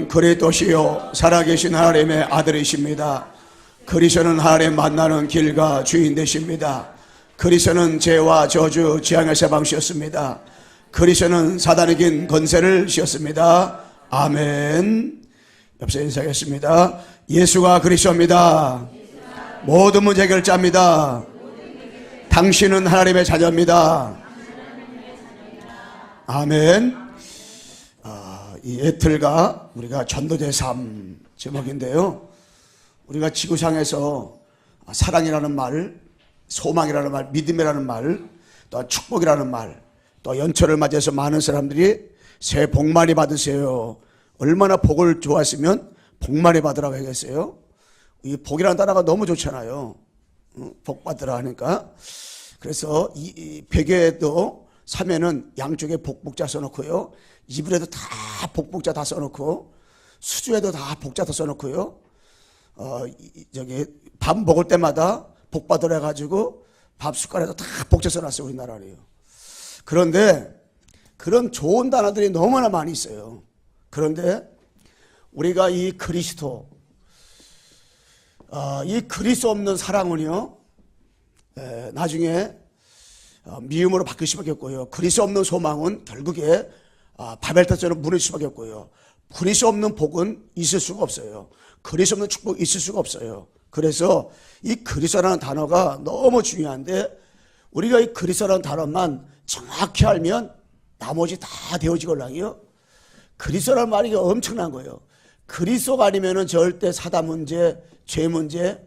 그리스도시요 살아계신 하나님의 아들이십니다. 그리스도는 하나님 만나는 길과 주인 되십니다. 그리스도는 죄와 저주 재앙의 사방시였습니다. 그리스도는 사단의 긴 권세를 씌웠습니다. 아멘. 옆서 인사하겠습니다. 예수가 그리스도입니다. 모든 문제 해결자입니다. 당신은 하나님의 자녀입니다. 아멘. 이 애틀가 우리가 전도제 3 제목인데요, 우리가 지구상에서 사랑이라는 말, 소망이라는 말, 믿음이라는 말, 또 축복이라는 말, 또 연초를 맞이해서 많은 사람들이 새해 복 많이 받으세요. 얼마나 복을 좋아했으면 복 많이 받으라고 하겠어요. 이 복이라는 단어가 너무 좋잖아요. 복 받으라 하니까. 그래서 이 벽에도 사면은 양쪽에 복복자 써놓고요, 이불에도 다 복복자 다 써놓고, 수주에도 다 복자 다 써놓고요, 저기 밥 먹을 때마다 복 받으라 해가지고 밥 숟갈에도 다 복자 써놨어요, 우리나라로요. 그런데 그런 좋은 단어들이 너무나 많이 있어요. 그런데 우리가 이 그리스도, 이 그리스도 없는 사랑은요, 나중에 미움으로 바뀔 수밖에 없고요, 그리스도 없는 소망은 결국에 바벨탑처럼 무너질 수밖에 없고요, 그리스도 없는 복은 있을 수가 없어요. 그리스도 없는 축복이 있을 수가 없어요. 그래서 이 그리스도라는 단어가 너무 중요한데, 우리가 이 그리스도라는 단어만 정확히 알면 나머지 다 되어지걸랑이요. 그리스도라는 말이 엄청난 거예요. 그리스도가 아니면은 절대 사단 문제, 죄 문제,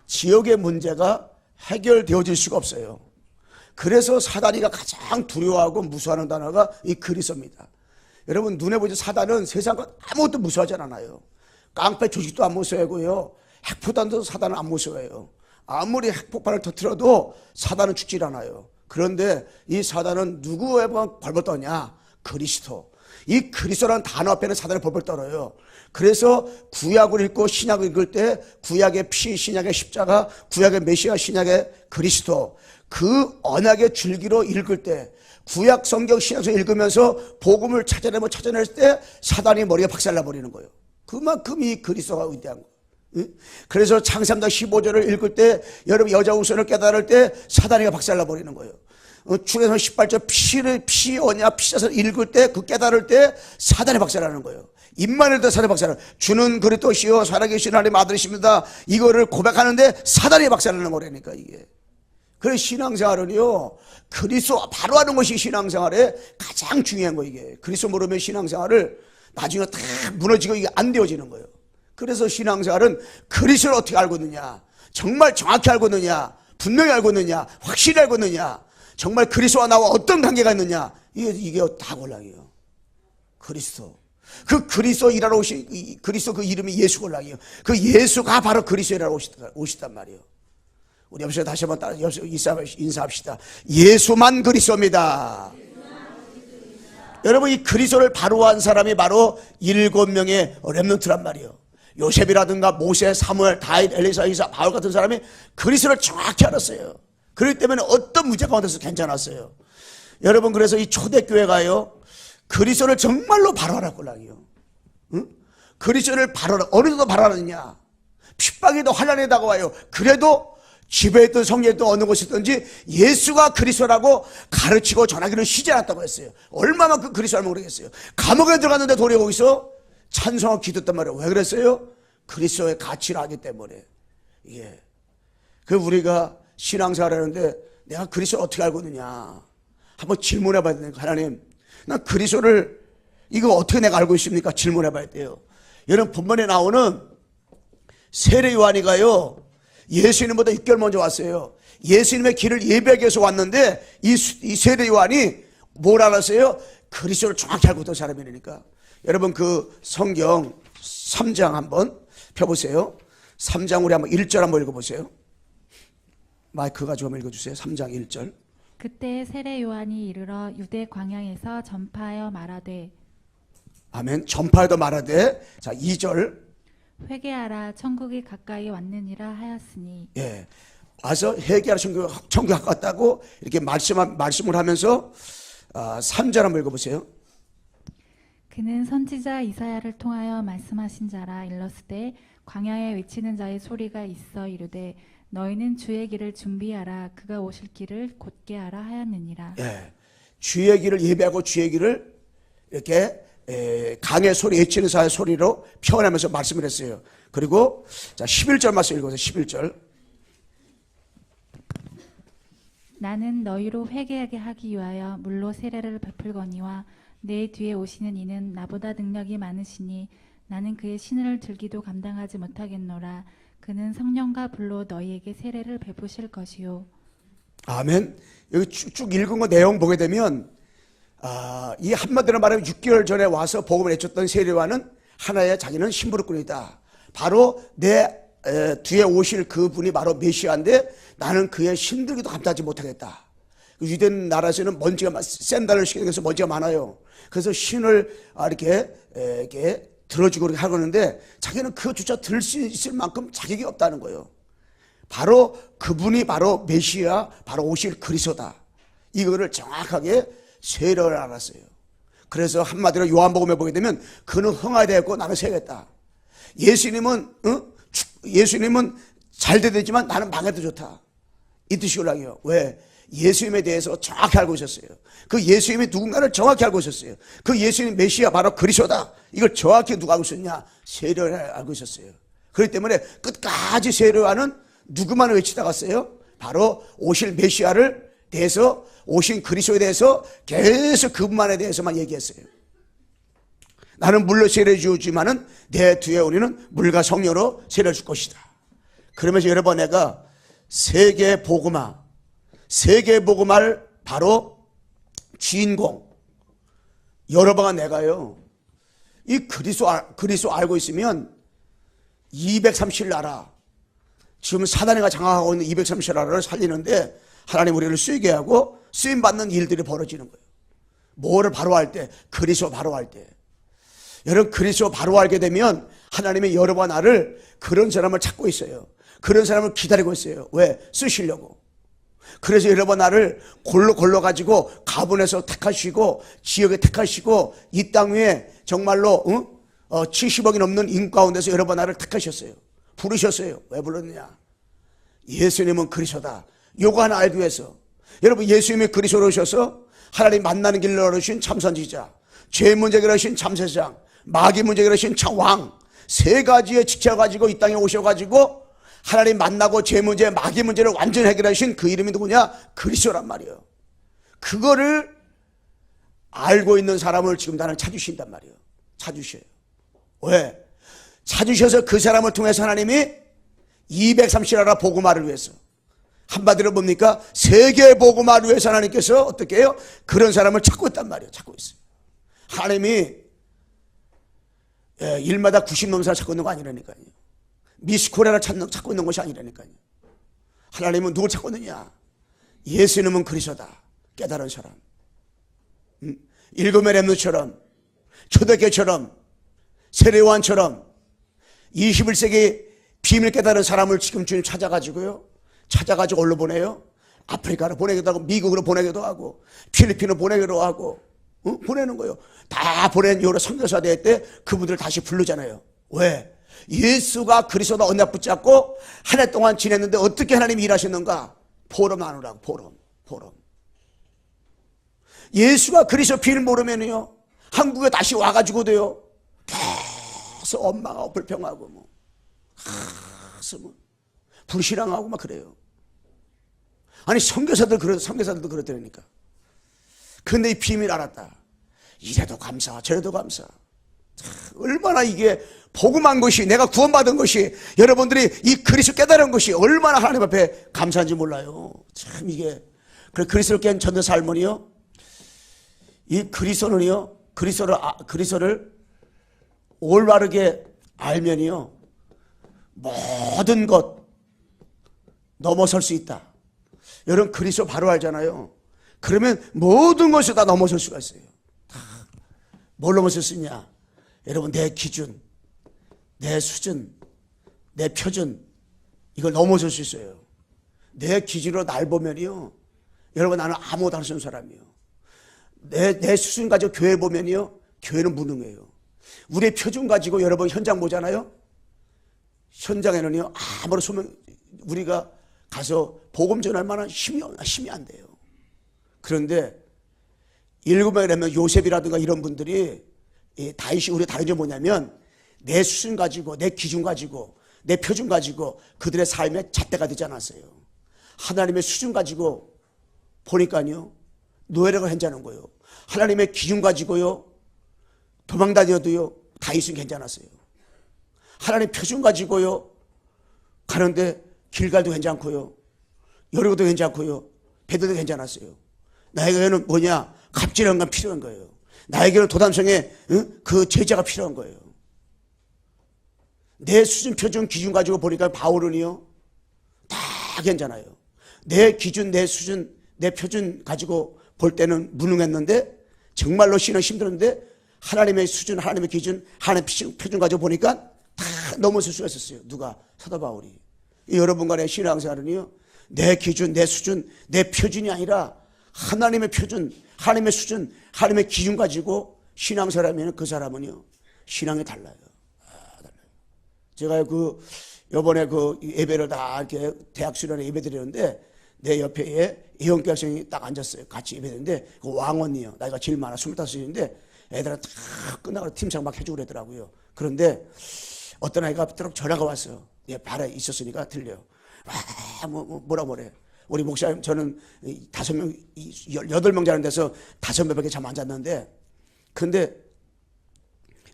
지역의 문제가 해결되어질 수가 없어요. 그래서 사단이가 가장 두려워하고 무서워하는 단어가 이 그리스도입니다. 여러분, 눈에 보이는 사단은 세상 것 아무것도 무서워하지 않아요. 깡패 조직도 안 무서워하고요, 핵포탄도 사단은 안 무서워해요. 아무리 핵폭발을 터뜨려도 사단은 죽질 않아요. 그런데 이 사단은 누구에만 벌벌 떠냐? 그리스도. 이 그리스도라는 단어 앞에는 사단을 벌벌 떨어요. 그래서 구약을 읽고 신약을 읽을 때 구약의 피, 신약의 십자가, 구약의 메시아, 신약의 그리스도, 그 언약의 줄기로 읽을 때, 구약 성경 신약서 읽으면서 복음을 찾아낼 때 사단이 머리가 박살나버리는 거예요. 그만큼 이 그리스도가 위대한 거예요. 그래서 창세기 15절을 읽을 때, 여러분 여자 우선을 깨달을 때 사단이가 박살나버리는 거예요. 출애굽기 18절 피 언약 피자서 읽을 때, 그 깨달을 때 사단이 박살나는 거예요. 입만 해도 사단이 박살나는 거예요. 주는 그리스도시요 살아계신 하나님의 아들이십니다. 이거를 고백하는데 사단이 박살나는 거라니까 이게. 그래서 신앙생활은요, 그리스도 바로 하는 것이 신앙생활에 가장 중요한 거. 이게 그리스도 모르면 신앙생활을 나중에 다 무너지고 이게 안 되어지는 거예요. 그래서 신앙생활은 그리스도를 어떻게 알고 있느냐, 정말 정확히 알고 있느냐, 분명히 알고 있느냐, 확실히 알고 있느냐, 정말 그리스도와 나와 어떤 관계가 있느냐, 이게 다 골랑이에요. 그리스도, 그 그리스도 일하러 오신 그리스도, 그 이름이 예수 골랑이에요. 그 예수가 바로 그리스도 일하러 오시단 말이에요. 우리 옆에서 다시 한번 따라 인사합시다. 예수만 그리스도입니다. 여러분, 이 그리스도를 바로 한 사람이 바로 7명의 렘넌트란 말이에요. 요셉이라든가 모세, 사무엘, 다윗, 엘리사, 이사, 바울 같은 사람이 그리스도를 정확히 알았어요. 그렇기 때문에 어떤 문제 가운데서 괜찮았어요. 여러분, 그래서 이 초대교회가요, 그리스도를 정말로 바로 알았걸랑이요. 응? 그리스도를 바로 알아. 어느 정도 바로 알았느냐? 핍박에도 환난이 다가와요. 그래도 집에 있든 성리에 있든 어느 곳에 있든지 예수가 그리스도라고 가르치고 전하기를 쉬지 않았다고 했어요. 얼마만큼 그리스도를 모르겠어요. 감옥에 들어갔는데 도리어 거기서 찬송하고 기도했단 말이에요. 왜 그랬어요? 그리스도의 가치를 알기 때문에. 예. 그 우리가 신앙생활 하는데 내가 그리스도를 어떻게 알고 있느냐, 한번 질문해 봐야 되는 거예요. 하나님, 난 그리스도를 이거 어떻게 내가 알고 있습니까? 질문해 봐야 돼요. 여러분, 본문에 나오는 세례 요한이가요, 예수님보다 6개월 먼저 왔어요. 예수님의 길을 예배하기 위해서 왔는데 이 세례 요한이 뭘 알았어요? 그리스도를 정확히 알고 있던 사람이니까. 여러분, 그 성경 3장 한번 펴보세요. 3장 우리 한번 1절 한번 읽어보세요. 마이크 가지고 한번 읽어주세요. 3장 1절. 그때 세례 요한이 이르러 유대 광야에서 전파하여 말하되. 아멘. 전파하여 말하되. 자, 2절. 회개하라, 천국이 가까이 왔느니라 하였으니. 예, 와서 회개하라, 천국이 가까웠다고 이렇게 말씀을 하면서 3절 한번 읽어보세요. 그는 선지자 이사야를 통하여 말씀하신 자라. 일렀으되 광야에 외치는 자의 소리가 있어 이르되 너희는 주의 길을 준비하라. 그가 오실 길을 곧게 하라 하였느니라. 예, 주의 길을 예배하고 주의 길을 이렇게 강의 소리, 외치는 자의 소리로 표현하면서 말씀을 했어요. 그리고 자 11절 말씀 읽어보세요. 11절. 나는 너희로 회개하게 하기 위하여 물로 세례를 베풀거니와 내 뒤에 오시는 이는 나보다 능력이 많으시니 나는 그의 신을 들기도 감당하지 못하겠노라. 그는 성령과 불로 너희에게 세례를 베푸실 것이요. 아멘. 여기 쭉 읽은 거 내용 보게 되면 이 한마디로 말하면 6개월 전에 와서 복음을 해줬던 세례와는 하나의 자기는 신부르꾼이다. 바로 내 뒤에 오실 그분이 바로 메시아인데 나는 그의 신들기도 감당하지 못하겠다. 유대 나라에서는 먼지가 샌달을 시켜서 먼지가 많아요. 그래서 신을 이렇게 들어주고 그렇게 하는데 자기는 그조차 들 수 있을 만큼 자격이 없다는 거예요. 바로 그분이 바로 메시아, 바로 오실 그리스도다. 이거를 정확하게 세례를 알았어요. 그래서 한마디로 요한복음에 보게 되면 그는 흥하되었고 나는 세겠다. 예수님은 잘 되지만 나는 망해도 좋다. 이 뜻이라고요. 왜? 예수님에 대해서 정확히 알고 있었어요. 그 예수님이 누군가를 정확히 알고 있었어요. 그 예수님 메시아 바로 그리스도다. 이걸 정확히 누가 알고 있었냐? 세례를 알고 있었어요. 그렇기 때문에 끝까지 세례와는 누구만 외치다 갔어요? 바로 오실 메시아를 대해서, 오신 그리스도에 대해서 계속 그분만에 대해서만 얘기했어요. 나는 물로 세례 주지만은 내 뒤에 우리는 물과 성령으로 세례를 줄 것이다. 그러면서 여러분 내가 세계 복음할 바로 주인공 여러분과 내가요. 이 그리스도 알고 있으면 230나라 지금 사단이가 장악하고 있는 230나라를 살리는데 하나님 우리를 쓰게 하고 쓰임받는 일들이 벌어지는 거예요. 뭐를 바로 할 때? 그리스도 바로 할 때. 여러분 그리스도 바로 알게 되면 하나님의 여러분과 나를 그런 사람을 찾고 있어요. 그런 사람을 기다리고 있어요. 왜? 쓰시려고. 그래서 여러분 나를 골로 가지고 가문에서 택하시고 지역에 택하시고 이 땅 위에 정말로 70억이 넘는 인구 가운데서 여러분 나를 택하셨어요. 부르셨어요. 왜 불렀느냐? 예수님은 그리스도다. 요거 하나 알기 위해서. 여러분 예수님이 그리스도로 오셔서 하나님 만나는 길로 열으신 참선지자, 죄 문제 해결하신 참세장, 마귀 문제 해결하신 왕, 세 가지의 직책 가지고 이 땅에 오셔가지고 하나님 만나고 죄 문제, 마귀 문제를 완전히 해결하신 그 이름이 누구냐? 그리스도란 말이에요. 그거를 알고 있는 사람을 지금 나는 찾으신단 말이에요. 찾으셔요. 왜? 찾으셔서 그 사람을 통해서 하나님이 230나라 복음화를 위해서, 한마디로 뭡니까? 세계 복음화를 위해서 하나님께서 어떻게 해요? 그런 사람을 찾고 있단 말이에요. 찾고 있어요. 하나님이 일마다 90넘사를 찾고 있는 거 아니라니까요. 미스코리아를 찾고 있는 것이 아니라니까요. 하나님은 누굴 찾고 있느냐? 예수님은 그리스도다. 깨달은 사람. 일곱의 렘넌트처럼, 초대교처럼, 세례요한처럼 21세기 비밀 깨달은 사람을 지금 주님 찾아가지고 어디로 보내요? 아프리카로 보내기도 하고, 미국으로 보내기도 하고, 필리핀으로 보내기도 하고, 보내는 거예요. 다 보낸 이후로 선교사 대회 때 그분들을 다시 부르잖아요. 왜? 예수가 그리스도다 언약 붙잡고 한 해 동안 지냈는데 어떻게 하나님이 일하셨는가? 포럼 나누라고. 포럼. 예수가 그리스도 비밀 모르면요 한국에 다시 와가지고도요 계속 원망하고 불평하고 불신앙하고 막 그래요. 아니 선교사들도 그렇다니까. 근데 이 비밀 알았다. 이래도 감사 저래도 감사. 얼마나 이게 복음한 것이, 내가 구원받은 것이, 여러분들이 이 그리스도 깨달은 것이 얼마나 하나님 앞에 감사한지 몰라요. 참 이게. 그래 그리스도를 깬 전도사 할머니요, 이 그리스도는요, 그리스도를 올바르게 알면요 모든 것 넘어설 수 있다. 여러분 그리스도 바로 알잖아요. 그러면 모든 것을 다 넘어설 수가 있어요. 다. 뭘 넘어설 수 있냐? 여러분 내 기준, 내 수준, 내 표준, 이걸 넘어설 수 있어요. 내 기준으로 날 보면요 여러분 나는 아무것도 안 쓰는 사람이에요. 내 수준 가지고 교회 보면요 교회는 무능해요. 우리의 표준 가지고 여러분 현장 보잖아요. 현장에는요, 아무런 소명, 우리가 가서 복음 전할 만한 힘이 안 돼요. 그런데 7명이 되면 요셉이라든가 이런 분들이, 다윗이 우리 다른 점 뭐냐면, 내 수준 가지고, 내 기준 가지고, 내 표준 가지고 그들의 삶의 잣대가 되지 않았어요. 하나님의 수준 가지고 보니까요, 노예력을 현자는 거예요. 하나님의 기준 가지고요, 도망 다녀도요, 다윗은 괜찮았어요. 하나님 표준 가지고요, 가는데 길갈도 괜찮고요, 여리고도 괜찮고요, 베들도 괜찮았어요. 나에게는 뭐냐? 갑질한 건 필요한 거예요. 나에게는 도담성의 그 제자가 필요한 거예요. 내 수준, 표준, 기준 가지고 보니까 바울은요, 다 괜찮아요. 내 기준, 내 수준, 내 표준 가지고 볼 때는 무능했는데, 정말로 신은 힘들었는데, 하나님의 수준, 하나님의 기준, 하나님의 표준 가지고 보니까 다 넘어설 수가 있었어요. 누가? 사도 바울이. 여러분 간의 신앙생활은요, 내 기준, 내 수준, 내 표준이 아니라 하나님의 표준, 하나님의 수준, 하나님의 기준 가지고 신앙생활하면 그 사람은요, 신앙이 달라요. 제가 요번에 예배를 다 이렇게 대학 수련회 예배 드리는데, 내 옆에 이영기 학생이 딱 앉았어요. 같이 예배 드리는데, 그 왕언니요. 나이가 제일 많아. 25인데, 애들은 다 끝나고 팀장 막 해주고 그러더라고요. 그런데 어떤 아이가 전화가 왔어요. 예, 발에 있었으니까 들려요. 뭐라 뭐래. 우리 목사님, 저는 5명, 8명 자는 데서 5명밖에 잠 안 잤는데, 근데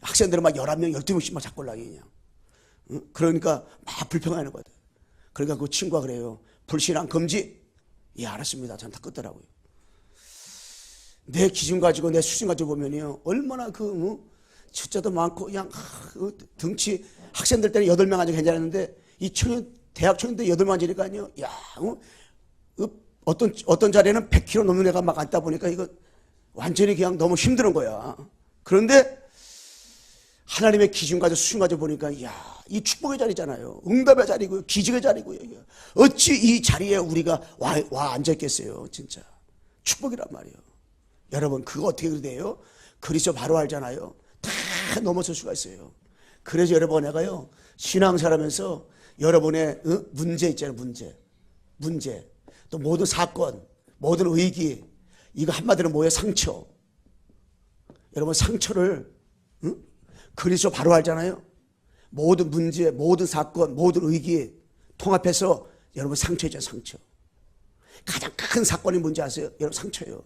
학생들은 막 11명, 12명씩 막 자꾸 올라가냐. 그러니까 막 불평하는 거다. 그러니까 그 친구가 그래요. 불신앙 금지. 예, 알았습니다. 전 다 끄더라고요. 내 기준 가지고 내 수준 가지고 보면요, 얼마나 숫자도 많고 그냥 등치, 학생들 때는 8명 앉아 괜찮았는데, 이 대학 청년들 8명 앉으니까요, 야, 어떤 자리에는 100kg 넘는 애가 막 앉다 보니까 이거 완전히 그냥 너무 힘든 거야. 그런데 하나님의 기준 가지고 수준 가지고 보니까, 야, 이 축복의 자리잖아요. 응답의 자리고요, 기적의 자리고요. 어찌 이 자리에 우리가 와 앉아있겠어요. 진짜 축복이란 말이에요. 여러분, 그거 어떻게 돼요? 그리스도 바로 알잖아요. 다 넘어설 수가 있어요. 그래서 여러분, 내가요, 신앙생활하면서 여러분의 문제 있잖아요. 문제, 또 모든 사건, 모든 위기, 이거 한마디로 뭐예요? 상처. 여러분, 상처를 그리스도 바로 알잖아요. 모든 문제, 모든 사건, 모든 위기 통합해서 여러분 상처죠. 상처. 가장 큰 사건이 뭔지 아세요? 여러분, 상처예요.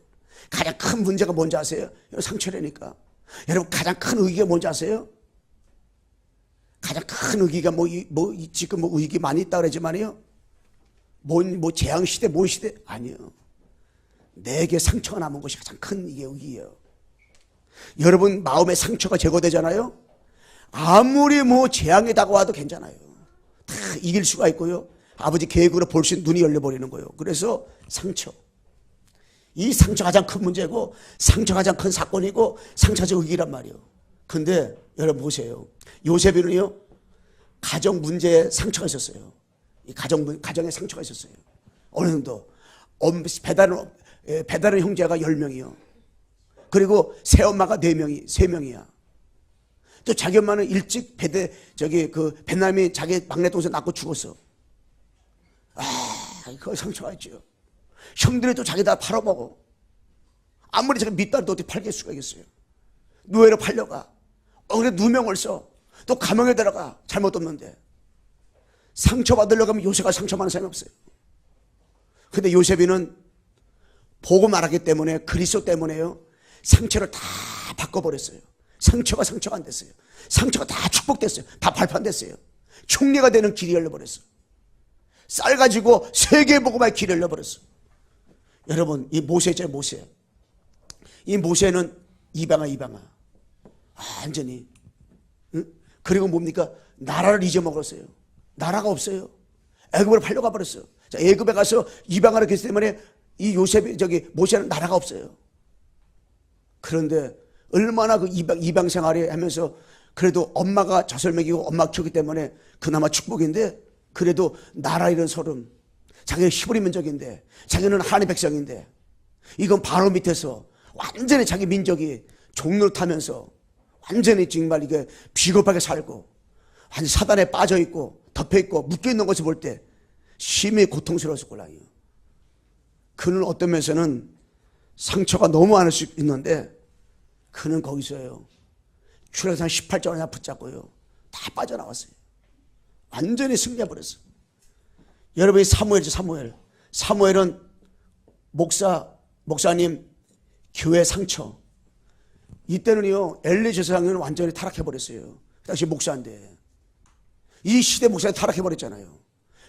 가장 큰 문제가 뭔지 아세요? 여러분, 상처라니까. 여러분, 가장 큰 위기가 뭔지 아세요? 가장 큰 위기가 지금 위기 많이 있다 그러지만요, 재앙시대, 뭔 시대? 아니요. 내게 상처가 남은 것이 가장 큰 이게 위기예요. 여러분, 마음의 상처가 제거되잖아요. 아무리 재앙이 다가와도 괜찮아요. 다 이길 수가 있고요. 아버지 계획으로 볼 수 있는 눈이 열려버리는 거예요. 그래서 상처. 이 상처가 가장 큰 문제고, 상처가 가장 큰 사건이고, 상처적 위기란 말이에요. 근데 여러분 보세요. 요셉이는요, 가정 문제에 상처가 있었어요. 이 가정에 상처가 있었어요. 어느 정도. 배다른 형제가 10명이요. 그리고 새엄마가 3명이야. 또 자기 엄마는 일찍 베트남이 자기 막내 동생 낳고 죽었어. 그거 상처가 있죠. 형들이 또 자기 다 팔아먹어. 아무리 자기 밑딸도 어떻게 팔게 수가 있겠어요. 노예로 팔려가. 그래 누명을 써. 또 감옥에 들어가. 잘못 뒀는데. 상처받으려고 하면 요셉가 상처받는 사람이 없어요. 근데 요셉이는 보고 말하기 때문에, 그리스도 때문에요, 상처를 다 바꿔버렸어요. 상처가 안 됐어요. 상처가 다 축복됐어요. 다 발판됐어요. 총리가 되는 길이 열려버렸어. 쌀 가지고 세계복음화의 길이 열려버렸어. 여러분, 이 모세죠, 모세. 이 모세는 이방아. 완전히. 그리고 뭡니까? 나라를 잊어먹었어요. 나라가 없어요. 애굽으로 팔려가 버렸어요. 자, 애굽에 가서 이방아를 했기 때문에 이 모세는 나라가 없어요. 그런데 얼마나 그 이방 생활을 하면서 그래도 엄마가 젖을 먹이고 엄마 키우기 때문에 그나마 축복인데, 그래도 나라 잃은 소름. 자기는 히브리 민족인데, 자기는 하나님의 백성인데, 이건 바로 밑에서 완전히 자기 민족이 종로 타면서 완전히 정말 이게 비겁하게 살고 완전 사단에 빠져 있고 덮여 있고 묶여 있는 것을 볼 때 심히 고통스러웠을 거라요. 그는 어떤 면에서는 상처가 너무 많을 수 있는데 그는 거기서요 출애굽기상 18장을 그냥 붙잡고요 다 빠져나왔어요. 완전히 승리해버렸어요. 여러분이 사무엘이죠. 사무엘은 목사님 교회 상처. 이때는요 엘리 제사장은 완전히 타락해버렸어요. 그 당시 목사인데 이 시대 목사님 타락해버렸잖아요.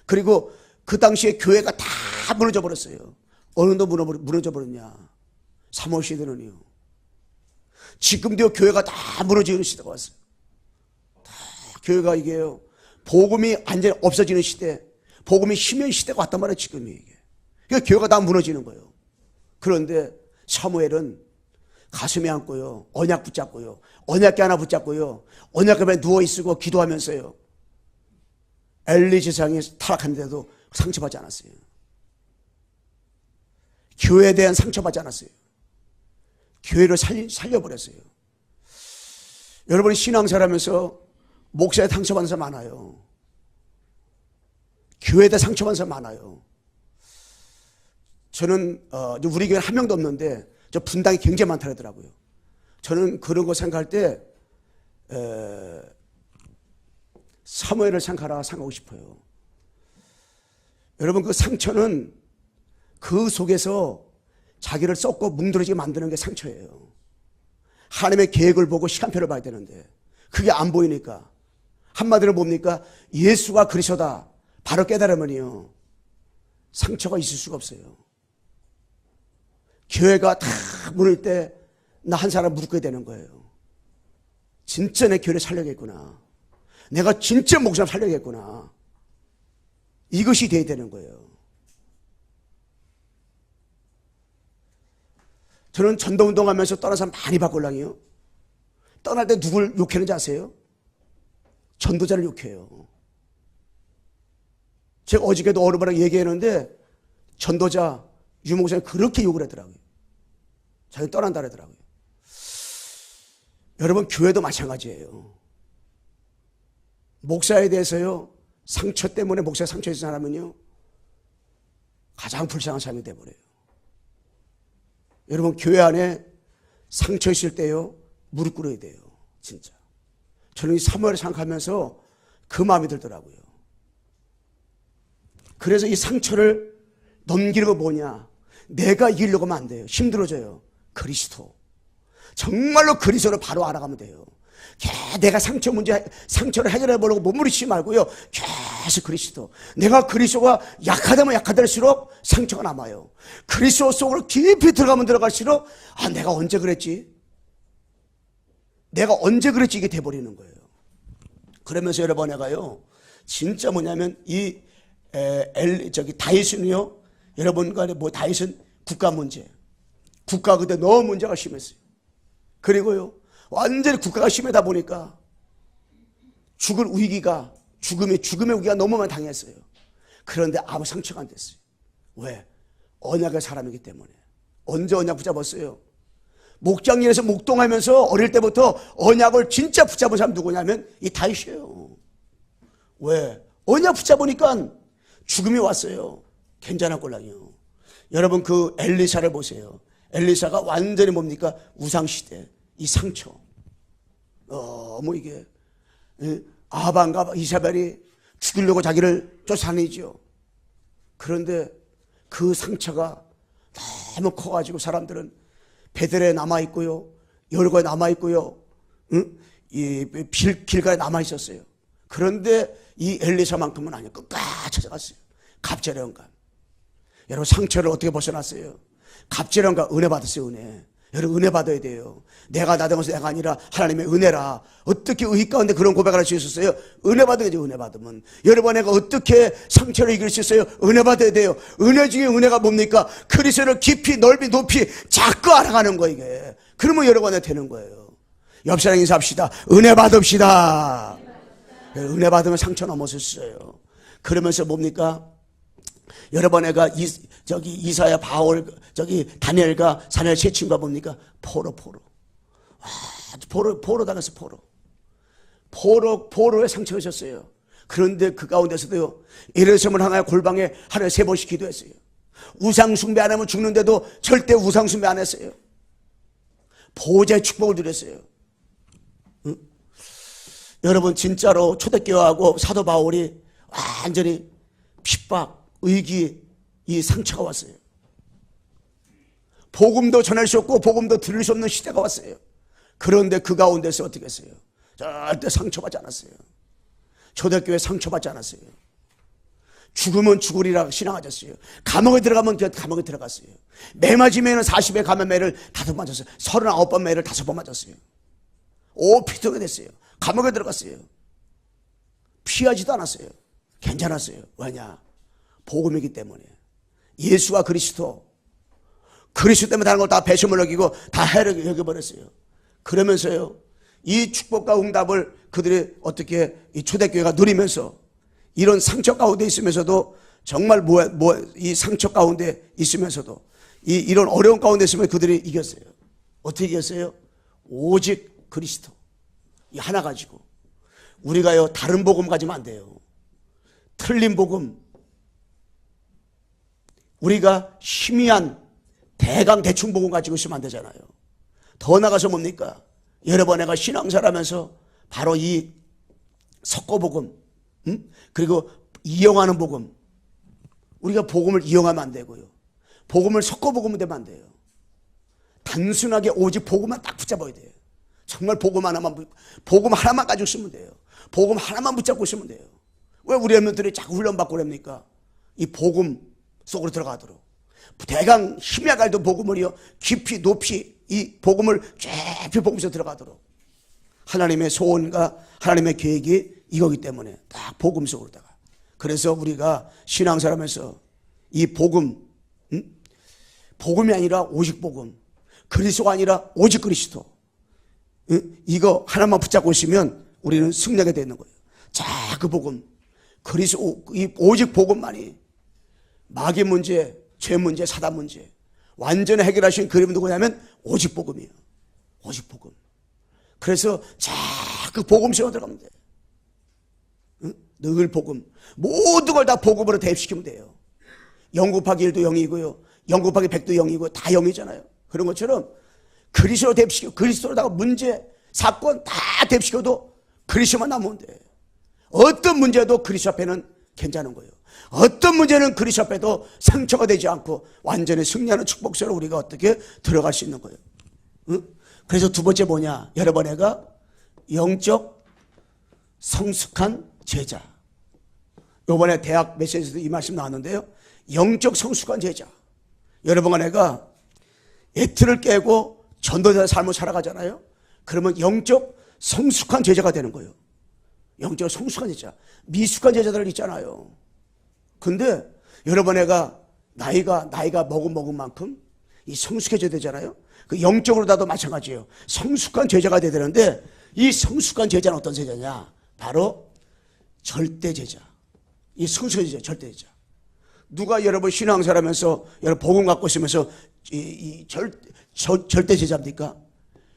그리고 그 당시에 교회가 다 무너져버렸어요. 어느 정도 무너져버렸냐, 사무엘 시대는요. 지금도 교회가 다 무너지는 시대가 왔어요. 다 교회가 이게요 복음이 완전히 없어지는 시대, 복음이 희면 시대가 왔단 말이에요. 지금이 이게. 그러니까 교회가 다 무너지는 거예요. 그런데 사무엘은 가슴에 안고요 언약 붙잡고요 언약궤 하나 붙잡고요 언약궤에 누워있고 기도하면서요 엘리 제사장이 타락했는데도 상처받지 않았어요. 교회에 대한 상처받지 않았어요. 교회를 살려버렸어요. 여러분이 신앙생활하면서 목사에 상처받는 사람 많아요. 교회에 대해 상처받는 사람 많아요. 저는 우리 교회는 한 명도 없는데 저 분당이 굉장히 많다 그러더라고요. 저는 그런 거 생각할 때 사무엘을 생각하고 싶어요. 여러분 그 상처는 그 속에서 자기를 썩고 뭉들어지게 만드는 게 상처예요. 하나님의 계획을 보고 시간표를 봐야 되는데 그게 안 보이니까 한마디로 뭡니까? 예수가 그리스도다 바로 깨달으면요 상처가 있을 수가 없어요. 교회가 다 무너질 때 나 한 사람 묶게 되는 거예요. 진짜 내 교회를 살려야겠구나, 내가 진짜 목사를 살려야겠구나, 이것이 돼야 되는 거예요. 저는 전도운동하면서 떠난 사람 많이 바꿀랑이요. 떠날 때 누굴 욕했는지 아세요? 전도자를 욕해요. 제가 어저께도 어른이랑 얘기했는데 전도자 유목사님 그렇게 욕을 하더라고요. 자기 떠난다 그러더라고요. 여러분 교회도 마찬가지예요. 목사에 대해서요 상처 때문에 목사가 상처 있는 사람은요 가장 불쌍한 사람이 돼버려요. 여러분 교회 안에 상처 있을 때요 무릎 꿇어야 돼요. 진짜 저는 이 사무엘을 생각하면서 그 마음이 들더라고요. 그래서 이 상처를 넘기는 건 뭐냐, 내가 이기려고 하면 안 돼요. 힘들어져요. 그리스도, 정말로 그리스도를 바로 알아가면 돼요. 내가 상처를 해결해 보려고 몸부림치지 말고요 계속 그리스도. 내가 그리스도가 약하다면 약하될수록 상처가 남아요. 그리스도 속으로 깊이 들어가면 들어갈수록 내가 언제 그랬지, 이게 돼버리는 거예요. 그러면서 여러분 내가요 진짜 뭐냐면 이 다윗은요, 여러분과 다윗은 국가 문제, 국가 그때 너무 문제가 심했어요. 그리고요 완전히 국가가 심하다 보니까 죽음의 위기가 너무 많이 당했어요. 그런데 아무 상처가 안 됐어요. 왜? 언약의 사람이기 때문에. 언제 언약 붙잡았어요? 목장일에서 목동하면서 어릴 때부터 언약을 진짜 붙잡은 사람 누구냐면 이 다윗이에요. 왜? 언약 붙잡으니까 죽음이 왔어요. 괜찮은 꼴랑이요. 여러분 그 엘리사를 보세요. 엘리사가 완전히 뭡니까? 우상시대, 이 상처. 이게 아합과 이사벨이 죽이려고 자기를 쫓아내죠. 그런데 그 상처가 너무 커가지고 사람들은 베델에 남아있고요, 여리고에 남아있고요, 이 길가에 남아있었어요. 그런데 이 엘리사만큼은 아니에요. 끝까지 찾아갔어요. 갑절연간. 여러분 상처를 어떻게 벗어났어요? 갑절연간 은혜 받았어요. 여러분 은혜 받아야 돼요. 내가 나대면서 내가 아니라 하나님의 은혜라. 어떻게 의식 가운데 그런 고백을 할 수 있었어요? 은혜 받아야죠. 은혜 받으면. 여러분 내가 어떻게 상처를 이길 수 있어요? 은혜 받아야 돼요. 은혜 중에 은혜가 뭡니까? 그리스도를 깊이 넓이 높이 자꾸 알아가는 거 이게. 그러면 여러분에 되는 거예요. 옆 사람 인사합시다. 은혜 받읍시다. 은혜 받으면 상처 넘어설 수 있어요. 그러면서 뭡니까? 여러분 애가 이사야 바울 다니엘과 사무엘 세 친구가 뭡니까? 포로 포로 당했어. 포로에 상처가 있었어요. 그런데 그 가운데서도요, 예루살렘을 향하여 골방에 하루에 3번씩 기도했어요. 우상 숭배 안 하면 죽는데도 절대 우상 숭배 안 했어요. 보호자의 축복을 드렸어요. 응? 여러분, 진짜로 초대교회하고 사도 바울이 완전히 핍박, 의기, 이 상처가 왔어요. 복음도 전할 수 없고 복음도 들을 수 없는 시대가 왔어요. 그런데 그 가운데서 어떻게 했어요? 절대 상처받지 않았어요. 초대교회 상처받지 않았어요. 죽으면 죽으리라 신앙하셨어요. 감옥에 들어가면 감옥에 들어갔어요. 매 맞으면 40에 감면 매를 5번 맞았어요. 39번 매를 5번 맞았어요. 피통이 됐어요. 감옥에 들어갔어요. 피하지도 않았어요. 괜찮았어요. 왜냐? 복음이기 때문에. 예수와 그리스도 때문에 다른 걸 다 배심을 여기고 다 해를 여겨버렸어요. 그러면서요, 이 축복과 응답을 그들이 어떻게 이 초대교회가 누리면서 이런 상처 가운데 있으면서도 정말 이 상처 가운데 있으면서도 이런 어려운 가운데 있으면 그들이 이겼어요. 어떻게 이겼어요? 오직 그리스도. 이 하나 가지고. 우리가요, 다른 복음 가지면 안 돼요. 틀린 복음. 우리가 희미한 대강 대충 복음 가지고 있으면 안 되잖아요. 더 나가서 뭡니까? 여러 번 내가 신앙사라면서 바로 이 섞어복음, 그리고 이용하는 복음. 우리가 복음을 이용하면 안 되고요. 복음을 섞어복음은 되면 안 돼요. 단순하게 오직 복음만 딱 붙잡아야 돼요. 정말 복음 하나만 가지고 있으면 돼요. 복음 하나만 붙잡고 있으면 돼요. 왜 우리 엠면들이 자꾸 훈련받고 그럽니까? 이 복음 속으로 들어가도록. 대강 힘에 갈도 복음을요, 깊이 높이 이 복음을 깊이 복음 속에 들어가도록. 하나님의 소원과 하나님의 계획이 이거기 때문에 딱 복음 속으로다가. 그래서 우리가 신앙생활하면서 이 복음, 복음이 아니라 오직 복음, 그리스도가 아니라 오직 그리스도, 이거 하나만 붙잡고 있으면 우리는 승리하게 되는 거예요. 자, 그 복음, 그리스도, 이 오직 복음만이 마귀 문제, 죄 문제, 사단 문제 완전히 해결하신 그림은 누구냐면 오직 복음이에요. 오직 복음. 그래서 자꾸 복음 속에 들어가면 돼요. 응? 늘 복음. 모든 걸 다 복음으로 대입시키면 돼요. 0 곱하기 1도 0이고요. 0 곱하기 100도 0이고 다 0이잖아요. 그런 것처럼 그리스도로 대입시켜, 그리스도로다가 문제, 사건 다 대입시켜도 그리스도만 남으면 돼요. 어떤 문제도 그리스도 앞에는 괜찮은 거예요. 어떤 문제는 그리스도 앞에도 상처가 되지 않고 완전히 승리하는 축복처럼 우리가 어떻게 들어갈 수 있는 거예요. 응? 그래서 두 번째 뭐냐? 여러분, 애가 영적 성숙한 제자. 요번에 대학 메시지에서도 이 말씀 나왔는데요. 영적 성숙한 제자. 여러분, 애가 예틀을 깨고 전도자 삶을 살아가잖아요. 그러면 영적 성숙한 제자가 되는 거예요. 영적 성숙한 제자. 미숙한 제자들 있잖아요. 근데 여러분, 애가 나이가 먹은 만큼 이 성숙해져야 되잖아요. 그 영적으로다도 마찬가지예요. 성숙한 제자가 돼야 되는데 이 성숙한 제자는 어떤 제자냐? 바로 절대 제자. 이 성숙한 제자, 절대 제자. 누가 여러분 신앙생활하면서 여러분 복음 갖고 있으면서 절대 제자입니까?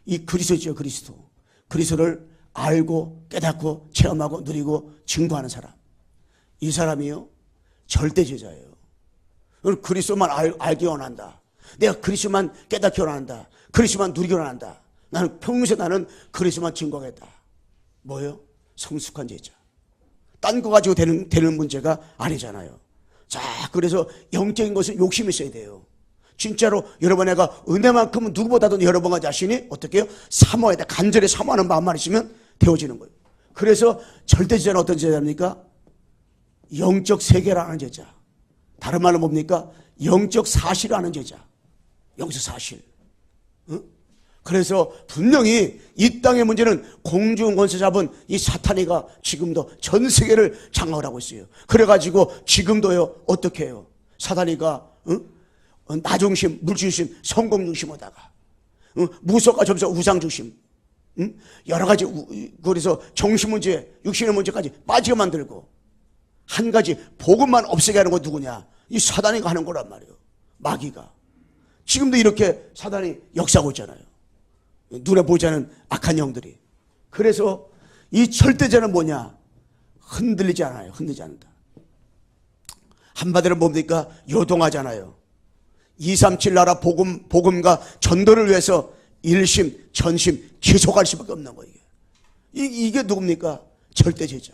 이 그리스도죠, 그리스도. 그리스도를 알고 깨닫고 체험하고 누리고 증거하는 사람. 이 사람이요, 절대 제자예요. 그리스도만 알기 원한다. 내가 그리스도만 깨닫기 원한다. 그리스도만 누리기 원한다. 나는 평생 나는 그리스도만 증거하겠다. 뭐예요? 성숙한 제자. 딴 거 가지고 되는 문제가 아니잖아요. 자, 그래서 영적인 것은 욕심이 있어야 돼요. 진짜로 여러분, 애가 은혜만큼은 누구보다도 여러분과 자신이 어떻게 해요? 사모해야 돼. 간절히 사모하는 마음만 있으면 되어지는 거예요. 그래서 절대 제자는 어떤 제자입니까? 영적 세계를 아는 제자. 다른 말로 뭡니까? 영적 사실을 아는 제자. 영적 사실. 응? 그래서 분명히 이 땅의 문제는 공중 권세 잡은 이 사탄이가 지금도 전 세계를 장악을 하고 있어요. 그래가지고 지금도요, 어떻게 해요? 사탄이가 나 중심, 물 중심, 성공 중심으로다가 무속과 점수 우상 중심, 여러 가지, 그래서 정신 문제, 육신의 문제까지 빠지게 만들고 한 가지 복음만 없애게 하는 건 누구냐? 이 사단이가 하는 거란 말이에요. 마귀가. 지금도 이렇게 사단이 역사하고 있잖아요. 눈에 보이지 않는 악한 영들이. 그래서 이 절대자는 뭐냐? 흔들리지 않아요. 흔들리지 않는다. 한마디로 뭡니까? 요동하잖아요. 237 나라 복음과 전도를 위해서 일심 전심 지속할 수밖에 없는 거예요. 이게 누굽니까? 절대제자.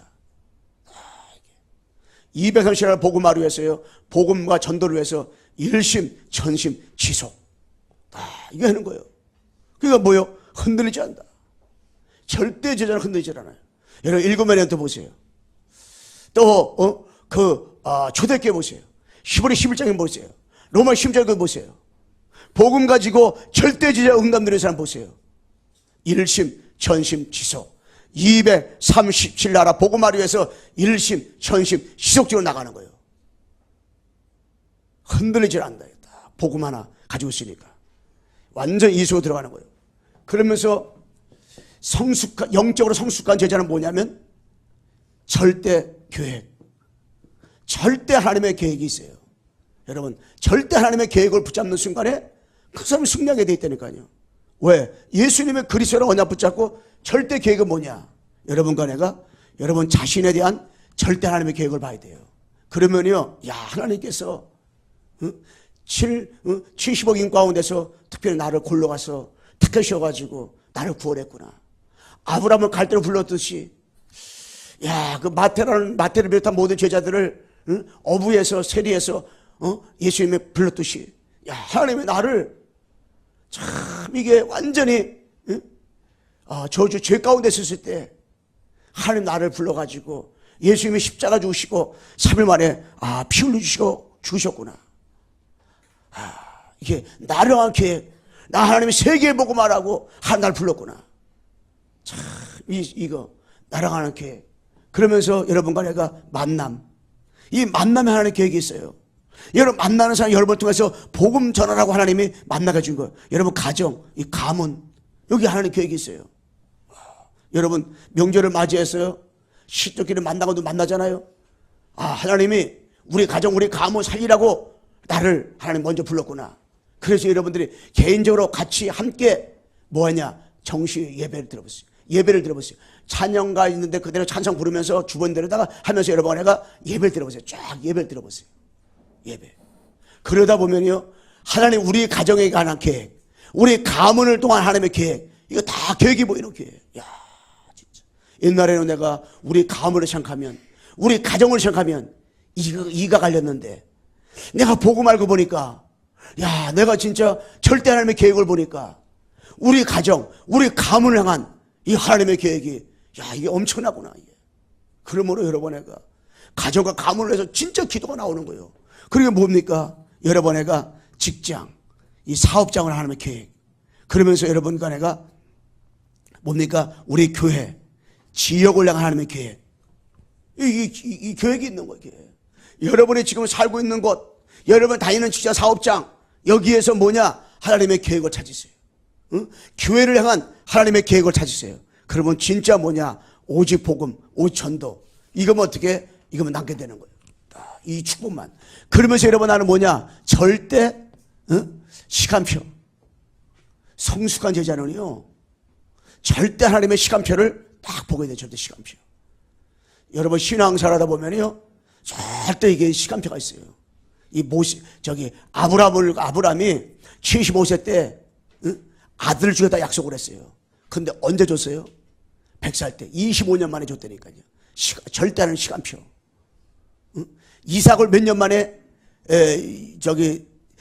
230 나라 복음화를 위해서요, 복음과 전도를 위해서 일심 전심 지속. 이거 하는 거예요. 그러니까 뭐요? 흔들리지 않는다. 절대제자는 흔들리지 않아요. 여러분 일곱매년도 보세요. 또 초대교회 보세요. 10월의 11장에 보세요. 로마 10장에 보세요. 복음 가지고 절대제자 응답되는 사람 보세요. 일심 전심 지속. 237 나라 복음화를 위해서 일심 전심 지속적으로 나가는 거예요. 흔들리지 않는다. 복음 하나 가지고 있으니까 완전 이수로 들어가는 거예요. 그러면서 영적으로 성숙한 제자는 뭐냐면 절대 계획. 절대 하나님의 계획이 있어요. 여러분, 절대 하나님의 계획을 붙잡는 순간에 그 사람이 승리하게 돼 있다니까요. 왜? 예수님의 그리스도를 언약 붙잡고 절대 계획은 뭐냐? 여러분과 내가 여러분 자신에 대한 절대 하나님의 계획을 봐야 돼요. 그러면요, 야, 하나님께서 70억 인구 가운데서 특별히 나를 골라가서 택하셔가지고 나를 구원했구나. 아브라함을 갈대로 불렀듯이, 야, 그 마태를 비롯한 모든 제자들을 어부에서 세리에서 예수님이 불렀듯이, 야, 하나님이 나를 참 이게 완전히 저주 죄 가운데 있었을 때 하나님 나를 불러가지고 예수님이 십자가 죽으시고 3일 만에 피 흘려주시고 죽으셨구나. 이게 나를 향한 계획, 나 하나님이 세계에 보고 말하고 하나님 나를 불렀구나. 참 이거 나랑 하는 계획. 그러면서 여러분과 내가 만남, 이 만남에 하나님의 계획이 있어요. 여러분 만나는 사람 여러분 통해서 복음 전하라고 하나님이 만나게 준 거예요. 여러분 가정, 이 가문, 여기 하나님 계획이 있어요. 여러분 명절을 맞이해서요, 시적끼리 만나고도 만나잖아요. 하나님이 우리 가정, 우리 가문 살리라고 나를 하나님 먼저 불렀구나. 그래서 여러분들이 개인적으로 같이 함께 뭐하냐? 정시 예배를 들어보세요. 예배를 들어보세요. 찬양가 있는데 그대로 찬송 부르면서 주번대로다가 하면서 여러분 내가 예배를 들어보세요. 쫙 예배를 들어보세요. 예배. 그러다 보면요, 하나님 우리 가정에 관한 계획, 우리 가문을 통한 하나님의 계획, 이거 다 계획이 보이는 계획. 야, 진짜. 옛날에는 내가 우리 가문을 생각하면, 우리 가정을 생각하면 이가 갈렸는데, 내가 보고 말고 보니까, 야, 내가 진짜 절대 하나님의 계획을 보니까 우리 가정, 우리 가문을 향한 이 하나님의 계획이, 야, 이게 엄청나구나. 이게. 그러므로 여러분 애가 가정과 가문을 위해서 진짜 기도가 나오는 거예요. 그게 뭡니까? 여러분 애가 직장, 이 사업장을 하나님의 계획. 그러면서 여러분과 내가 뭡니까? 우리 교회, 지역을 향한 하나님의 계획. 이 계획이 있는 거예요. 계획. 여러분이 지금 살고 있는 곳, 여러분 다니는 직장, 사업장, 여기에서 뭐냐? 하나님의 계획을 찾으세요. 응? 교회를 향한 하나님의 계획을 찾으세요. 그러면 진짜 뭐냐? 오직 복음, 오직 전도. 이거면 어떻게? 이거면 남게 되는 거예요. 이 축복만. 그러면서 여러분 나는 뭐냐? 절대 시간표. 성숙한 제자는요, 절대 하나님의 시간표를 딱 보게 돼요. 절대 시간표. 여러분 신앙생활하다 보면요, 절대 이게 시간표가 있어요. 이 아브라함이 75세 때 아들을 주겠다 약속을 했어요. 근데 언제 줬어요? 100살 때. 25년 만에 줬다니까요. 절대 하는 시간표. 이삭을 몇 년 만에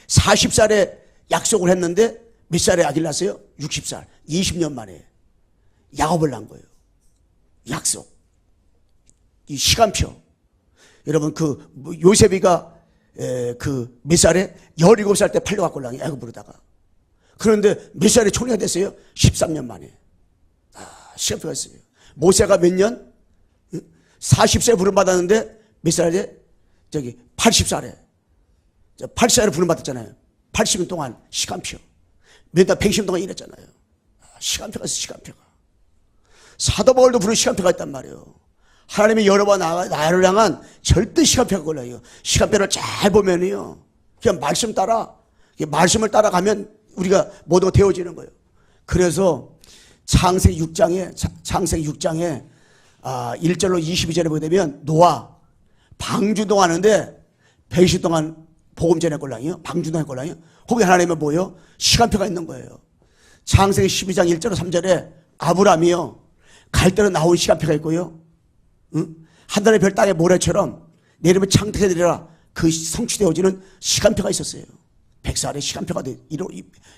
40살에 약속을 했는데 몇 살에 아들 낳았어요? 60살. 20년 만에 야곱을 낳은 거예요. 약속. 이 시간표. 여러분 요셉이가 몇 살에? 17살 때 팔려갖고 낳은 애굽으로다가. 그런데 몇 살에 총리가 됐어요? 13년 만에. 시간표가 있어요. 모세가 몇 년? 40세 부름받았는데 몇 살에? 80살에. 80살에 부름받았잖아요. 80년 동안 시간표. 몇 달 110년 동안 일했잖아요. 시간표가 있어요. 시간표가. 사도 바울도 부른 시간표가 있단 말이에요. 하나님이 여러분 나를 향한 절대 시간표가 걸려요. 시간표를 잘 보면요, 그냥 말씀을 따라가면 우리가 모두가 되어지는 거예요. 그래서 창세기 6장에 1절로 22절에 보게 되면 노아 방주동하는데 120 동안 복음 전했걸랑이요. 방주동했걸랑이요. 거기 하나님은 뭐예요? 시간표가 있는 거예요. 창세기 12장 1절로 3절에 아브라함이요. 갈대로 나온 시간표가 있고요. 응? 하늘의 별 땅의 모래처럼 내리면 창택해드리라. 그 성취되어지는 시간표가 있었어요. 백살의 시간표가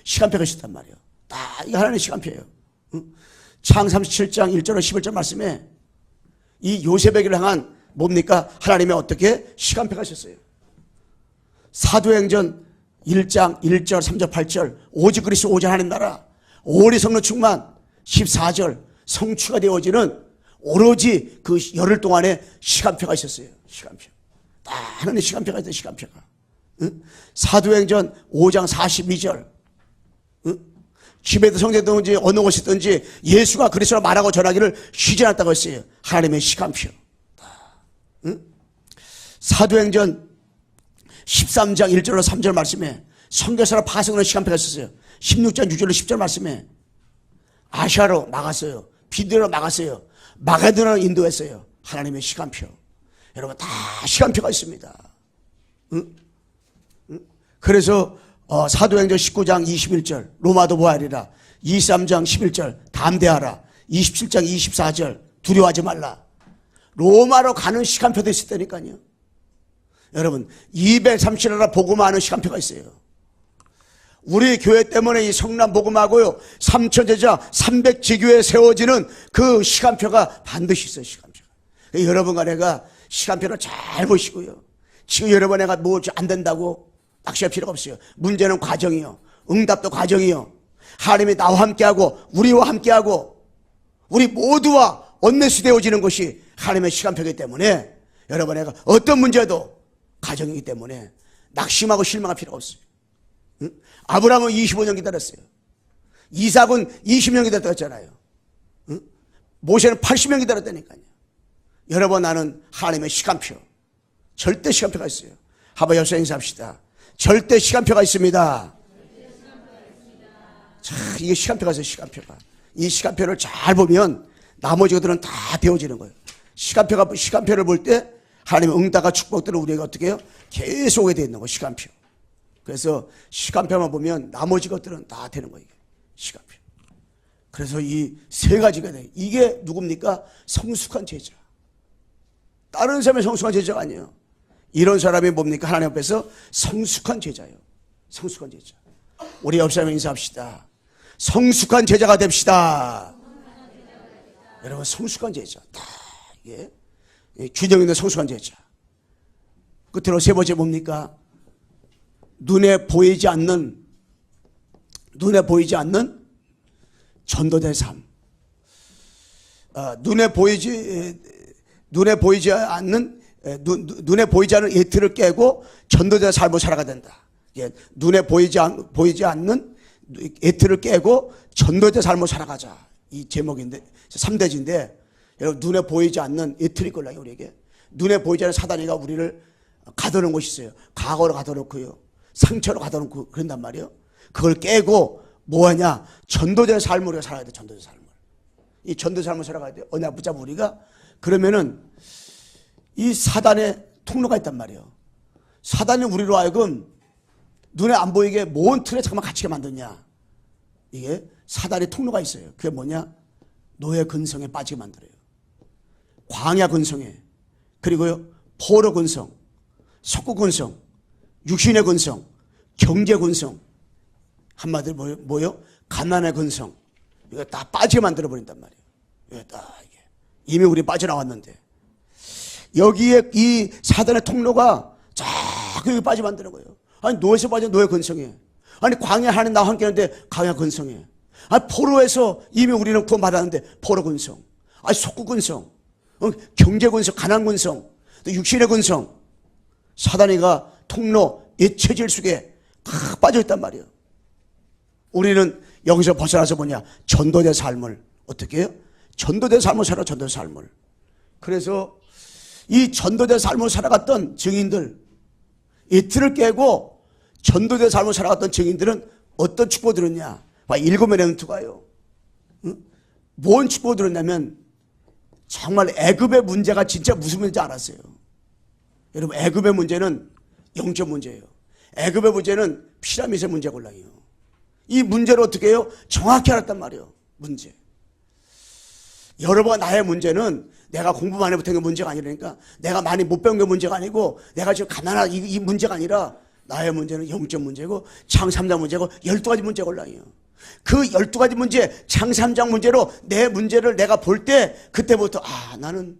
시간표가 있었단 말이에요. 다 이게 하나님의 시간표예요. 응? 창 37장 1절로 11절 말씀에 이 요셉에게를 향한 뭡니까? 하나님의 어떻게 시간표가 있었어요. 사도행전 1장 1절 3절 8절 오직 그리스도 오직 하나님 나라 오리 성령 충만 14절 성취가 되어지는 오로지 그 열흘 동안의 시간표가 있었어요. 시간표. 다 하나님의 시간표가 있어요. 시간표가. 응? 사도행전 5장 42절 응? 집에도 성제든지 어느 곳이든지 예수가 그리스도라 말하고 전하기를 쉬지 않았다고 했어요. 하나님의 시간표. 응? 사도행전 13장 1절로 3절 말씀에 선교사로 파송하는 시간표가 있었어요. 16장 6절로 10절 말씀에 아시아로 막았어요. 비두로 막았어요. 마게도나로 인도했어요. 하나님의 시간표. 여러분 다 시간표가 있습니다. 응? 응? 그래서 사도행전 19장 21절 로마도 보아리라 23장 11절 담대하라 27장 24절 두려워하지 말라. 로마로 가는 시간표도 있었다니까요. 여러분 230나라 복음하는 시간표가 있어요. 우리 교회 때문에 이 성남 복음하고요 3천제자 300지교에 세워지는 그 시간표가 반드시 있어요. 시간표가. 여러분과 내가 시간표를 잘 보시고요. 지금 여러분 내가 뭐 안 된다고 낚시할 필요가 없어요. 문제는 과정이요. 응답도 과정이요. 하나님이 나와 함께하고 우리와 함께하고 우리 모두와 언내시 되어지는 것이 하나님의 시간표이기 때문에 여러분 내가 어떤 문제도 과정이기 때문에 낙심하고 실망할 필요가 없어요. 응? 아브라함은 25년 기다렸어요. 이삭은 20년 기다렸잖아요. 응? 모세는 80년 기다렸다니까요. 여러분 나는 하나님의 시간표 절대 시간표가 있어요. 한번 옆서 인사합시다. 절대 시간표가 있습니다. 자, 이게 시간표가 있어요. 시간표가. 이 시간표를 잘 보면 나머지 것들은 다 되어지는 거예요. 시간표를 볼 때 하나님의 응답과 축복들을 우리가 어떻게 해요? 계속 오게 되어 있는 거예요. 시간표. 그래서 시간표만 보면 나머지 것들은 다 되는 거예요. 시간표. 그래서 이 세 가지가 돼요. 이게 누굽니까? 성숙한 제자. 다른 사람의 성숙한 제자가 아니에요. 이런 사람이 뭡니까? 하나님 앞에서 성숙한 제자예요. 성숙한 제자. 우리 옆 사람 인사합시다. 성숙한 제자가 됩시다. 여러분 성숙한 제자. 다 이게 균형 있는 성숙한 제자. 끝으로 세 번째 뭡니까? 눈에 보이지 않는 전도자의 삶. 눈에 보이지 않는 예틀을 깨고 전도자의 삶을 살아가야 된다. 눈에 보이지 않는 예틀을 깨고 전도자의 삶을 살아가자. 이 제목인데 3대지인데 여러분 눈에 보이지 않는 예틀이 걸라요. 우리에게 눈에 보이지 않는 사단이가 우리를 가둬놓은 곳이 있어요. 과거로 가둬놓고요, 상처로 가둬놓고 그런단 말이에요. 그걸 깨고 뭐하냐? 전도자의 삶을 우리가 살아야 돼. 전도자의 삶을. 이 전도자의 삶을 살아가야 돼. 언약 붙잡고 우리가. 그러면은 이 사단의 통로가 있단 말이에요. 사단이 우리로 하여금 눈에 안 보이게 뭔 틀에 잠깐만 갇히게 만드냐? 이게 사단의 통로가 있어요. 그게 뭐냐? 노예 근성에 빠지게 만들어요. 광야 근성에, 그리고요 포로 근성, 석구 근성, 육신의 근성, 경제 근성, 한마디로 뭐요? 가난의 근성. 이거 다 빠지게 만들어 버린단 말이에요. 이거 다 이게 이미 우리 빠져나왔는데 여기에 이 사단의 통로가 자꾸 여기 빠지게 만드는 거예요. 아니 노예에서 빠진 노예 근성에, 아니 광야 하나님 나와 함께하는데 광야 근성에, 아니 포로에서 이미 우리는 구원받았는데 포로 근성, 아니 속구 근성, 경제 근성, 가난 근성, 또 육신의 근성, 사단이가 통로 예체 질속에 다 빠져있단 말이에요. 우리는 여기서 벗어나서 뭐냐? 전도자의 삶을 어떻게 해요? 전도자의 삶을 살아. 전도자의 삶을. 그래서 이 전도자의 삶을 살아갔던 증인들, 이틀을 깨고 전도자의 삶을 살아갔던 증인들은 어떤 축복을 들었냐? 7명의 렌트가요. 응? 뭔 축복을 들었냐면 정말 애굽의 문제가 진짜 무슨 문제인지 알았어요. 여러분, 애굽의 문제는 영적 문제예요. 애굽의 문제는 피라미드의 문제골랑이에요. 이 문제를 어떻게 해요? 정확히 알았단 말이에요. 문제. 여러분, 나의 문제는 내가 공부 많이 못한 게 문제가 아니라니까, 내가 많이 못 배운 게 문제가 아니고, 내가 지금 가난한 이 문제가 아니라, 나의 문제는 영적 문제고 창3장 문제고 12가지 문제골랑이에요. 그 12가지 문제, 창3장 문제로 내 문제를 내가 볼 때 그때부터 나는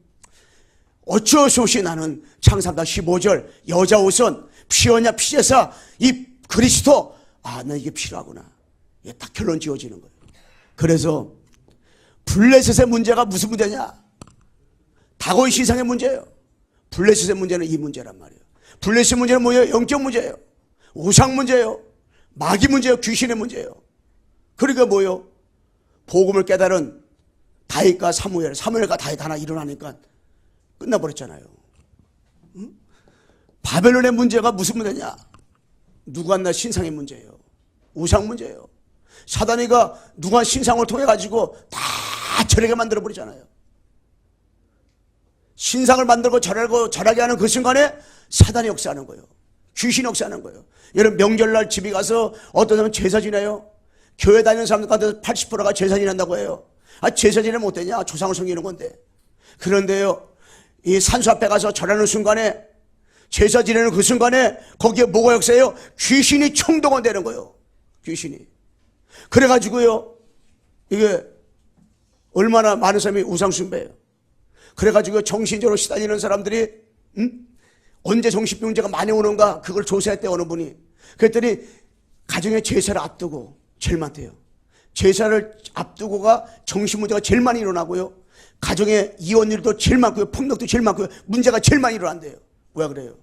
어쩔 수 없이 나는 창3장 15절 여자 옷은 피어냐 피제사 이 그리스도, 나 이게 필요하구나. 이게 딱 결론 지어지는 거예요. 그래서 블레셋의 문제가 무슨 문제냐? 다고의 시상의 문제예요. 블레셋의 문제는 이 문제란 말이에요. 블레셋 문제는 뭐예요? 영적 문제예요. 우상 문제예요. 마귀 문제예요. 귀신의 문제예요. 그러니까 뭐예요? 복음을 깨달은 다윗과 사무엘과 다윗 하나 일어나니까 끝나버렸잖아요. 응? 바벨론의 문제가 무슨 문제냐? 누구한나 신상의 문제예요. 우상 문제예요. 사단이가 누가 신상을 통해 가지고 다 절하게 만들어 버리잖아요. 신상을 만들고 절하게 하는 그 순간에 사단이 역사하는 거예요. 귀신이 역사하는 거예요. 여러분, 명절날 집에 가서 어떤 사람은 제사 지내요. 교회 다니는 사람들 가운데 80%가 제사 지낸다고 해요. 제사 지내면 못 되냐? 조상을 섬기는 건데. 그런데요, 이 산수 앞에 가서 절하는 순간에, 제사 지내는 그 순간에 거기에 뭐가 역사해요? 귀신이 총동원되는 거예요. 귀신이. 그래가지고요, 이게 얼마나 많은 사람이 우상숭배예요. 그래가지고 정신적으로 시달리는 사람들이 언제 정신병 문제가 많이 오는가 그걸 조사했대, 어느 분이. 그랬더니 가정의 제사를 앞두고 제일 많대요. 제사를 앞두고가 정신 문제가 제일 많이 일어나고요, 가정의 이혼율도 제일 많고요, 폭력도 제일 많고요, 문제가 제일 많이 일어난대요. 왜 그래요?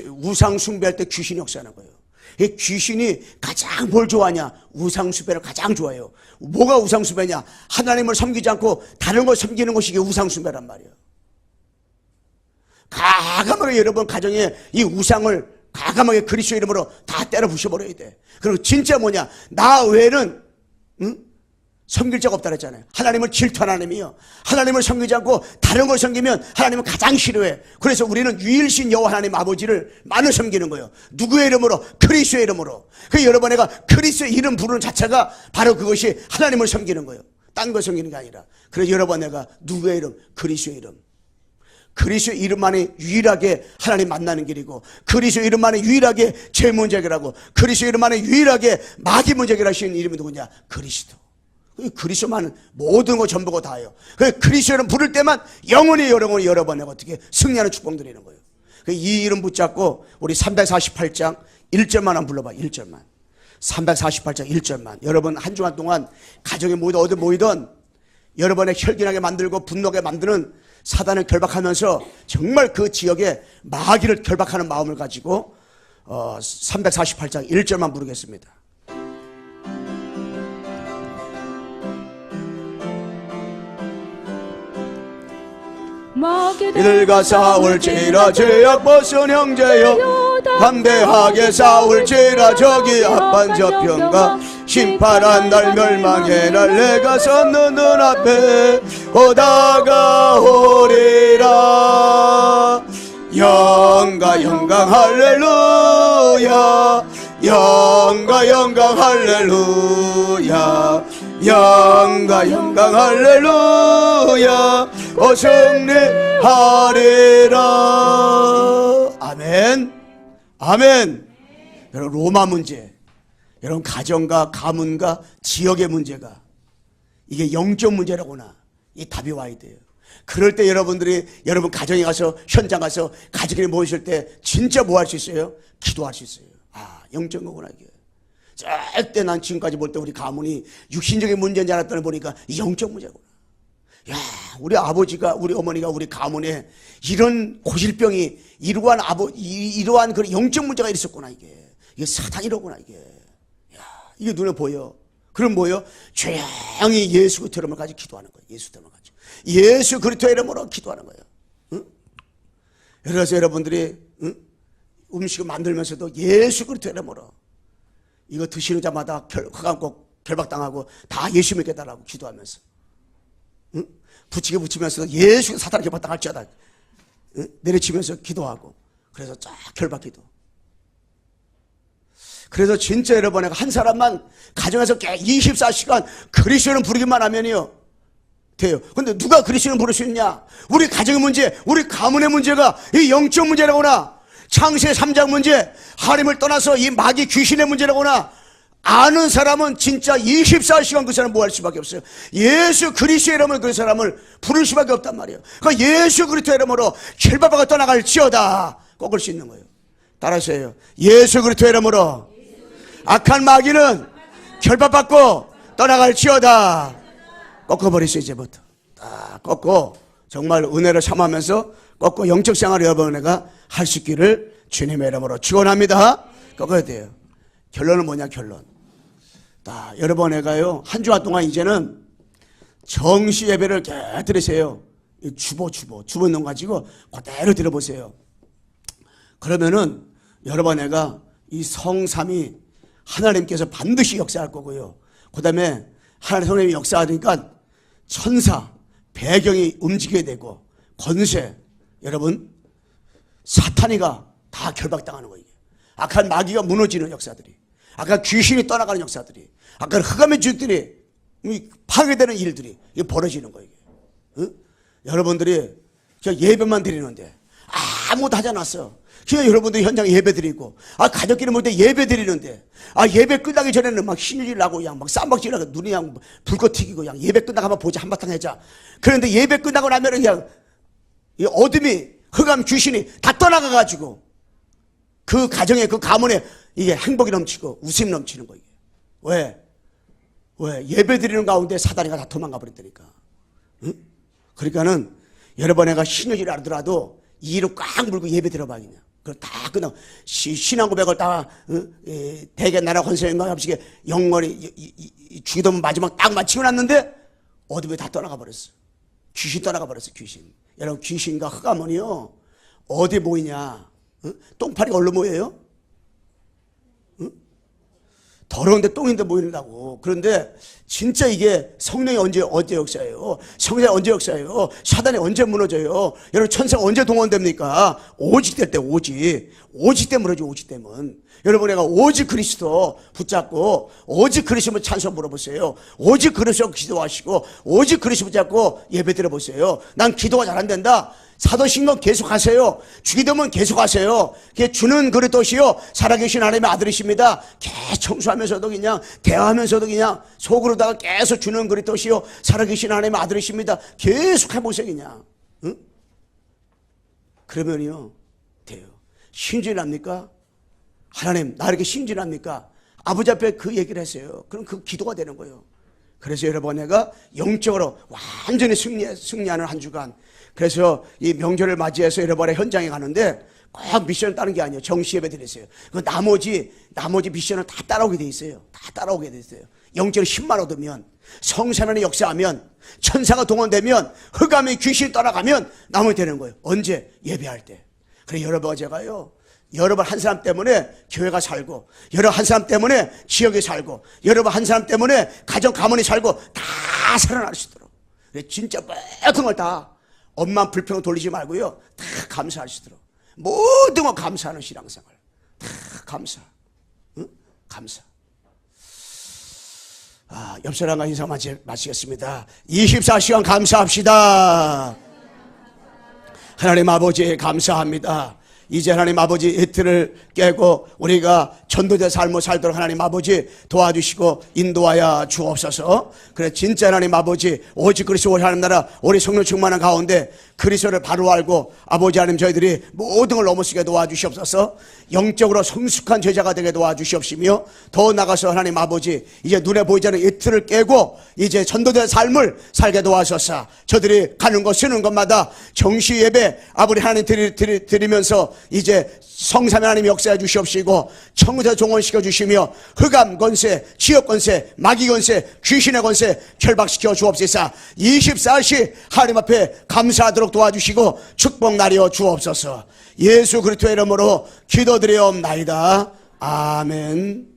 우상 숭배할 때 귀신이 역사하는 거예요. 이 귀신이 가장 뭘 좋아하냐? 우상 숭배를 가장 좋아해요. 뭐가 우상 숭배냐? 하나님을 섬기지 않고 다른 걸 섬기는 것이 이게 우상 숭배란 말이에요. 과감하게 여러분 가정에 이 우상을 과감하게 그리스도 이름으로 다 때려 부셔버려야 돼. 그리고 진짜 뭐냐? 나 외에는 섬길 자가 없다 그랬잖아요. 하나님을 질투하는 하나님이요, 하나님을 섬기지 않고 다른 걸 섬기면 하나님은 가장 싫어해. 그래서 우리는 유일신 여호와 하나님 아버지를 많이 섬기는 거예요. 누구의 이름으로? 그리스도의 이름으로. 그 여러분, 내가 그리스도의 이름 부르는 자체가 바로 그것이 하나님을 섬기는 거예요. 딴 걸 섬기는 게 아니라. 그래서 여러분, 내가 누구의 이름? 그리스도의 이름. 그리스도의 이름만이 유일하게 하나님 만나는 길이고, 그리스도의 이름만이 유일하게 죄 문제라고, 그리스도의 이름만이 유일하게 마귀 문제라 하시는 이름이 누구냐? 그리스도. 그리스도만 모든 거 전부가 다예요. 그리스도를 부를 때만 영원히 여러 번 내가 어떻게 승리하는 축복 드리는 거예요. 이 이름 붙잡고 우리 348장 1절만 한번 불러봐. 1절만. 348장 1절만. 여러분, 한 주간 동안 가정에 모이든 어디 모이든 여러분의 혈기나게 만들고 분노하게 만드는 사단을 결박하면서 정말 그 지역에 마귀를 결박하는 마음을 가지고 348장 1절만 부르겠습니다. 이들과 싸울지라 죄악 벗은 형제여, 담대하게 싸울지라 저기 앞반 저편가, 심판한 날 멸망의 날 내가 섰는 눈앞에 오다가 오리라. 영가 영광 할렐루야, 영가 영광 할렐루야, 영가 영광 할렐루야, 승리하리라. 아멘. 아멘. 여러분, 로마 문제, 여러분 가정과 가문과 지역의 문제가 이게 영적 문제라구나, 이 답이 와야 돼요. 그럴 때 여러분들이 여러분 가정에 가서, 현장 가서 가족끼리 모이실 때 진짜 뭐 할 수 있어요? 기도할 수 있어요. 영적 거구나 이게. 절대 난 지금까지 볼 때 우리 가문이 육신적인 문제인 줄 알았더니 보니까 영적 문제구나. 야, 우리 아버지가, 우리 어머니가 우리 가문에 이런 고질병이, 이러한 그런 영적 문제가 있었구나, 이게 사단이로구나, 이게. 야, 이게 눈에 보여. 그럼 뭐예요? 조용히 예수 그리스도 이름을 가지고 기도하는 거예요. 예수 이름을 가지고. 예수 그리스도 이름으로 기도하는 거예요. 응? 그래서 여러분들이 음식을 만들면서도 예수 그리스도 이름으로 이거 드시는 자마다 꼭 결박당하고 다 예수 믿겠다라고 기도하면서, 응? 붙이면서 예수 사탄 결박당할지어다, 응? 내려치면서 기도하고, 그래서 쫙 결박기도. 그래서 진짜 여러분, 한 사람만 가정에서 24시간 그리스도를 부르기만 하면요 돼요. 근데 누가 그리스도를 부를 수 있냐? 우리 가정의 문제, 우리 가문의 문제가 이 영적 문제라거나 창세 3장 문제, 하나님을 떠나서 이 마귀 귀신의 문제라거나 아는 사람은 진짜 24시간 그 사람 뭐 할 수밖에 없어요. 예수 그리스도의 이름으로 그 사람을 부를 수밖에 없단 말이에요. 그러니까 예수 그리스도의 이름으로 결박받아 떠나갈지어다 꺾을 수 있는 거예요. 따라하세요. 예수 그리스도의 이름으로 악한 마귀는 결박받고 떠나갈지어다. 꺾어버리세요. 이제부터 딱 꺾고 정말 은혜를 삼으면서 꺾고 영적 생활을 여러분에가 할 수 있기를 주님의 이름으로 축원합니다. 꺾어야 돼요. 결론은 뭐냐? 결론. 여러분에가요 한 주간 동안 이제는 정시 예배를 잘 들으세요. 주보 있는 거 가지고 그대로 들어보세요. 그러면은 여러분에가 이 성삼이 하나님께서 반드시 역사할 거고요. 그 다음에 하나님 성령이 역사하니까 천사, 배경이 움직여야 되고, 권세, 여러분, 사탄이가 다 결박당하는 거예요. 악한 마귀가 무너지는 역사들이, 악한 귀신이 떠나가는 역사들이, 악한 흑암의 주들이 파괴되는 일들이 벌어지는 거예요. 응? 여러분들이 그냥 예배만 드리는데 아무것도 하지 않았어. 그냥 여러분들이 현장에 예배 드리고, 가족끼리 모일 때 예배 드리는데, 예배 끝나기 전에는 막 신일 나고, 그냥 막 쌈박질하고, 눈이 그냥 불꽃 튀기고, 그냥 예배 끝나고 한번 보자, 한바탕 해자. 그런데 예배 끝나고 나면은 그냥, 이 어둠이, 흑암 귀신이 다 떠나가가지고, 그 가정에, 그 가문에 이게 행복이 넘치고, 웃음이 넘치는 거예요. 왜? 예배 드리는 가운데 사단이가 다 도망가 버렸다니까. 응? 그러니까는, 여러분애가 신유질 알더라도, 이로 꽉 물고 예배 들어봐, 그냥. 그걸 다 끝나고, 신앙 고백을 다, 대개 나라 권세인가 합시게 영원히, 주기도문 마지막 딱 마치고 났는데, 어둠에 다 떠나가 버렸어. 귀신 떠나가 버렸어, 귀신. 여러분, 귀신과 흑암은요, 어디에 모이냐? 똥파리가 어디로 모여요? 더러운데 똥인데 모이는다고. 그런데 진짜 이게 성령이 언제 역사예요? 성령이 언제 역사예요? 사단이 언제 무너져요? 여러분, 천사가 언제 동원됩니까? 오직 될 때, 오직 때 무너져, 오직 때면. 여러분, 내가 오직 그리스도 붙잡고, 오직 그리스도 찬송 물어보세요. 오직 그리스도 기도하시고, 오직 그리스도 붙잡고 예배 드려보세요. 난 기도가 잘 안 된다. 사도신경 계속 하세요. 주기도문 계속 하세요. 주는 그리스도시요 살아계신 하나님의 아들이십니다. 계속 청소하면서도 그냥 대화하면서도 그냥 속으로다가 계속 주는 그리스도시요 살아계신 하나님의 아들이십니다. 계속 해보세요, 그냥. 응? 그러면요 돼요. 신진합니까? 하나님, 나 이렇게 신진합니까? 아버지 앞에 그 얘기를 했어요. 그럼 그 기도가 되는 거예요. 그래서 여러분, 내가 영적으로 완전히 승리하는 한 주간. 그래서 이 명절을 맞이해서 여러분의 현장에 가는데 꼭 미션을 따는 게 아니에요. 정시 예배 드리세요. 그 나머지 미션을 다 따라오게 돼 있어요. 다 따라오게 돼 있어요. 영적으로 힘만 얻으면, 성삼위의 역사하면, 천사가 동원되면, 흑암의 귀신이 떠나가면 나머지 되는 거예요. 언제? 예배할 때. 그래, 여러분, 제가요, 여러분 한 사람 때문에 교회가 살고, 여러분 한 사람 때문에 지역이 살고, 여러분 한 사람 때문에 가정 가문이 살고 다 살아날 수 있도록. 그래, 진짜 모든 걸 다 엄만 불평 돌리지 말고요, 다 감사할 수 있도록 모든 걸 감사하는 신앙생활. 다 감사. 응? 감사. 옆 사람과 인사 마치겠습니다. 24시간 감사합시다. 하나님 아버지 감사합니다. 이제 하나님 아버지 이틀을 깨고 우리가 전도자 삶을 살도록 하나님 아버지 도와주시고 인도하여 주옵소서. 그래, 진짜 하나님 아버지 오직 그리스도를 하는 나라 우리 성령 충만한 가운데 그리스도를 바로 알고 아버지 하나님 저희들이 모든 걸 넘어서게 도와주시옵소서. 영적으로 성숙한 제자가 되게 도와주시옵시며, 더 나가서 하나님 아버지 이제 눈에 보이지 않는 이틀을 깨고 이제 전도자 삶을 살게 도와주소서. 저들이 가는 것 쓰는 것마다 정시 예배 아버지 하나님 드리면서 이제 성삼위 하나님 역사해 주시옵시고, 청자 종원시켜 주시며 흑암 권세, 지역 권세, 마귀 권세, 귀신의 권세 결박시켜 주옵소서. 24시 하나님 앞에 감사하도록 도와주시고 축복 나려 주옵소서. 예수 그리스도의 이름으로 기도드리옵나이다. 아멘.